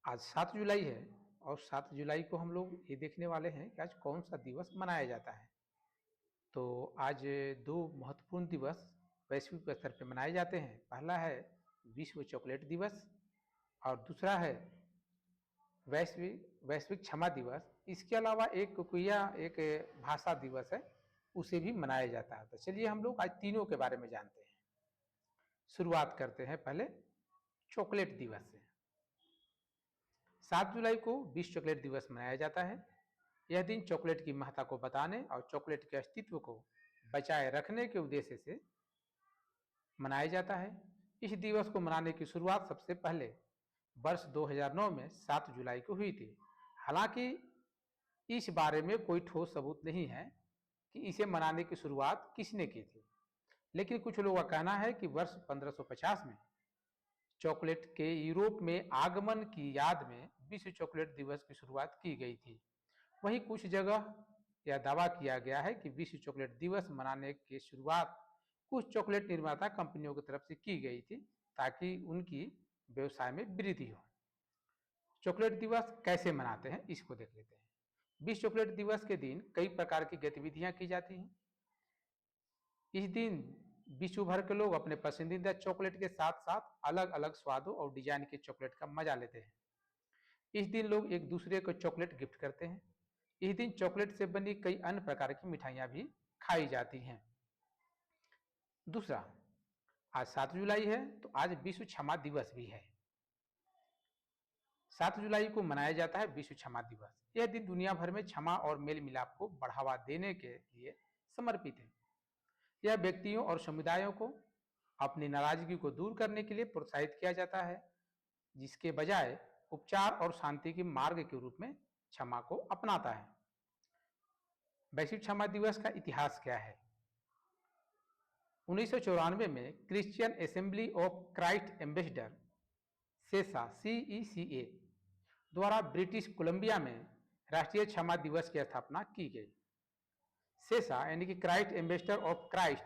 आज 7 जुलाई है और 7 जुलाई को हम लोग ये देखने वाले हैं कि आज कौन सा दिवस मनाया जाता है। तो आज दो महत्वपूर्ण दिवस वैश्विक स्तर पर मनाए जाते हैं। पहला है विश्व चॉकलेट दिवस और दूसरा है वैश्विक वैश्विक क्षमा दिवस। इसके अलावा एक कुकिया एक भाषा दिवस है, उसे भी मनाया जाता है। तो चलिए हम लोग आज तीनों के बारे में जानते हैं। शुरुआत करते हैं पहले चॉकलेट दिवस से। 7 जुलाई को विश्व चॉकलेट दिवस मनाया जाता है। यह दिन चॉकलेट की महत्ता को बताने और चॉकलेट के अस्तित्व को बचाए रखने के उद्देश्य से मनाया जाता है। इस दिवस को मनाने की शुरुआत सबसे पहले वर्ष 2009 में 7 जुलाई को हुई थी। हालांकि इस बारे में कोई ठोस सबूत नहीं है कि इसे मनाने की शुरुआत किसने की थी, लेकिन कुछ लोगों का कहना है कि वर्ष 1550 में चॉकलेट के यूरोप में आगमन की याद में विश्व चॉकलेट दिवस की शुरुआत की गई थी। वहीं कुछ जगह यह दावा किया गया है कि विश्व चॉकलेट दिवस मनाने की शुरुआत कुछ चॉकलेट निर्माता कंपनियों की तरफ से की गई थी ताकि उनकी व्यवसाय में वृद्धि हो। चॉकलेट दिवस कैसे मनाते हैं इसको देख लेते हैं। विश्व चॉकलेट दिवस के दिन कई प्रकार की गतिविधियां की जाती हैं। इस दिन विश्व भर के लोग अपने पसंदीदा चॉकलेट के साथ साथ अलग अलग स्वादों और डिजाइन के चॉकलेट का मजा लेते हैं। इस दिन लोग एक दूसरे को चॉकलेट गिफ्ट करते हैं। इस दिन चॉकलेट से बनी कई अन्य प्रकार की मिठाइयां भी खाई जाती हैं। दूसरा, आज 7 जुलाई है तो आज विश्व क्षमा दिवस भी है। 7 जुलाई को मनाया जाता है विश्व क्षमा दिवस। यह दिन दुनिया भर में क्षमा और मेल मिलाप को बढ़ावा देने के लिए समर्पित है। यह व्यक्तियों और समुदायों को अपनी नाराजगी को दूर करने के लिए प्रोत्साहित किया जाता है, जिसके बजाय उपचार और शांति के मार्ग के रूप में क्षमा को अपनाता है। वैश्विक क्षमा दिवस का इतिहास क्या है? 1994 में Christian assembly of Christ ambassador सेसा CECA द्वारा ब्रिटिश कोलंबिया में राष्ट्रीय क्षमा दिवस की स्थापना की गई। सेसा यानी कि क्राइस्ट एम्बेसडर ऑफ क्राइस्ट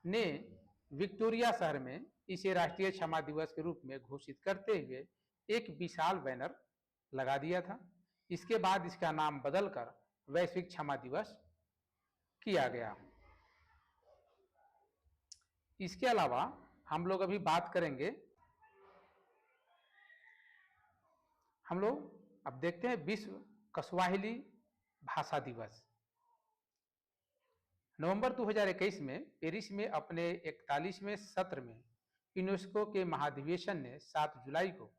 ने विक्टोरिया शहर में इसे राष्ट्रीय क्षमा दिवस के रूप में घोषित करते हुए एक विशाल बैनर लगा दिया था। इसके बाद इसका नाम बदलकर वैश्विक क्षमा दिवस किया गया। इसके अलावा हम लोग अभी बात करेंगे, हम लोग अब देखते हैं विश्व कस्वाहिली भाषा दिवस। नवंबर 2021 में पेरिस में अपने 41वें सत्र में यूनेस्को के महाधिवेशन ने 7 जुलाई को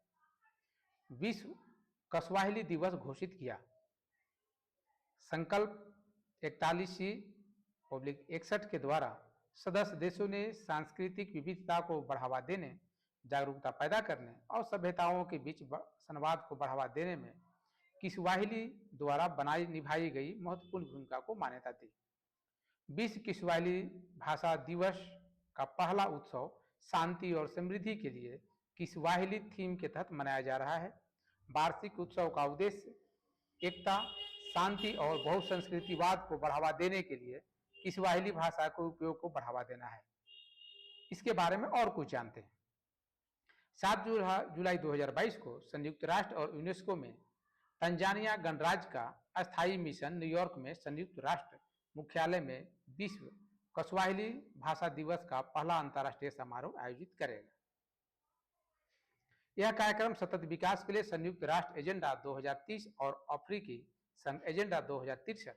विश्व कस्वाहिली दिवस घोषित किया। संकल्प 41C/61 के द्वारा सदस्य देशों ने सांस्कृतिक विविधता को बढ़ावा देने, जागरूकता पैदा करने और सभ्यताओं के बीच संवाद को बढ़ावा देने में किस्वाहिली द्वारा निभाई गई महत्वपूर्ण भूमिका को मान्यता दी। विश्व किस्वाहिली भाषा दिवस का पहला उत्सव शांति और समृद्धि के लिए किस्वाहिली थीम के तहत मनाया जा रहा है। वार्षिक उत्सव का उद्देश्य एकता, शांति और बहुसंस्कृतिवाद को बढ़ावा देने के लिए किस्वाहिली भाषा के उपयोग को बढ़ावा देना है। इसके बारे में और कुछ जानते हैं। 7 जुलाई 2022 को संयुक्त राष्ट्र और यूनेस्को में तंजानिया गणराज्य का अस्थायी मिशन न्यूयॉर्क में संयुक्त राष्ट्र मुख्यालय में विश्व कस्वाहिली भाषा दिवस का पहला अंतर्राष्ट्रीय समारोह आयोजित करेगा। यह कार्यक्रम सतत विकास के लिए संयुक्त राष्ट्र एजेंडा 2030 और अफ्रीकी संघ एजेंडा 2063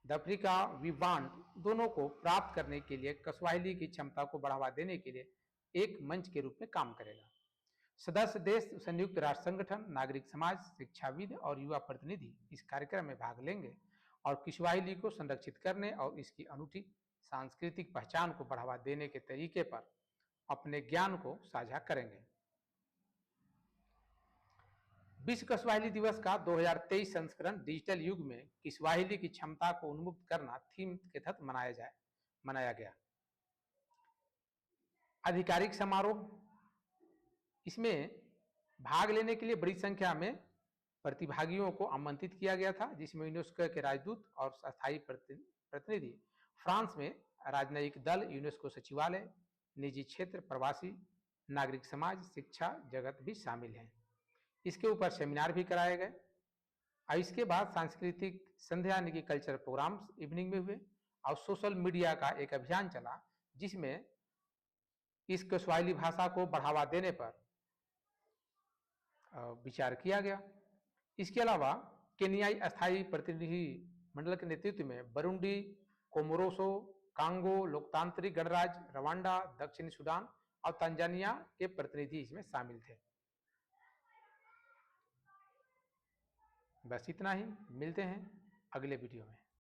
द अफ्रीका विबांड दोनों को प्राप्त करने के लिए कस्वाहिली की क्षमता को बढ़ावा देने के लिए एक मंच के रूप में काम करेगा। सदस्य देश, संयुक्त राष्ट्र संगठन, नागरिक समाज, शिक्षाविद और युवा प्रतिनिधि इस कार्यक्रम में भाग लेंगे और किस्वाहिली को संरक्षित करने और इसकी अनूठी सांस्कृतिक पहचान को बढ़ावा देने के तरीके पर अपने ज्ञान को साझा करेंगे। विश्व किस्वाहिली दिवस का 2023 संस्करण डिजिटल युग में किस्वाहिली की क्षमता को उन्मुक्त करना थीम के तहत मनाया गया। आधिकारिक समारोह, इसमें भाग लेने के लिए बड़ी संख्या में प्रतिभागियों को आमंत्रित किया गया था, जिसमें यूनेस्को के राजदूत और अस्थायी प्रतिनिधि, फ्रांस में राजनयिक दल, यूनेस्को सचिवालय, निजी क्षेत्र, प्रवासी, नागरिक समाज, शिक्षा जगत भी शामिल हैं। इसके ऊपर सेमिनार भी कराए गए और इसके बाद सांस्कृतिक संध्या यानी कि कल्चरल प्रोग्राम्स इवनिंग में हुए और सोशल मीडिया का एक अभियान चला जिसमें इस कस्वाहिली भाषा को बढ़ावा देने पर विचार किया गया। इसके अलावा केन्याई अस्थायी प्रतिनिधि मंडल के नेतृत्व में बरूंडी, कोमोरोसो, कांगो, लोकतांत्रिक गणराज्य, रवांडा, दक्षिणी सूडान और तंजानिया के प्रतिनिधि इसमें शामिल थे। बस इतना ही, मिलते हैं अगले वीडियो में।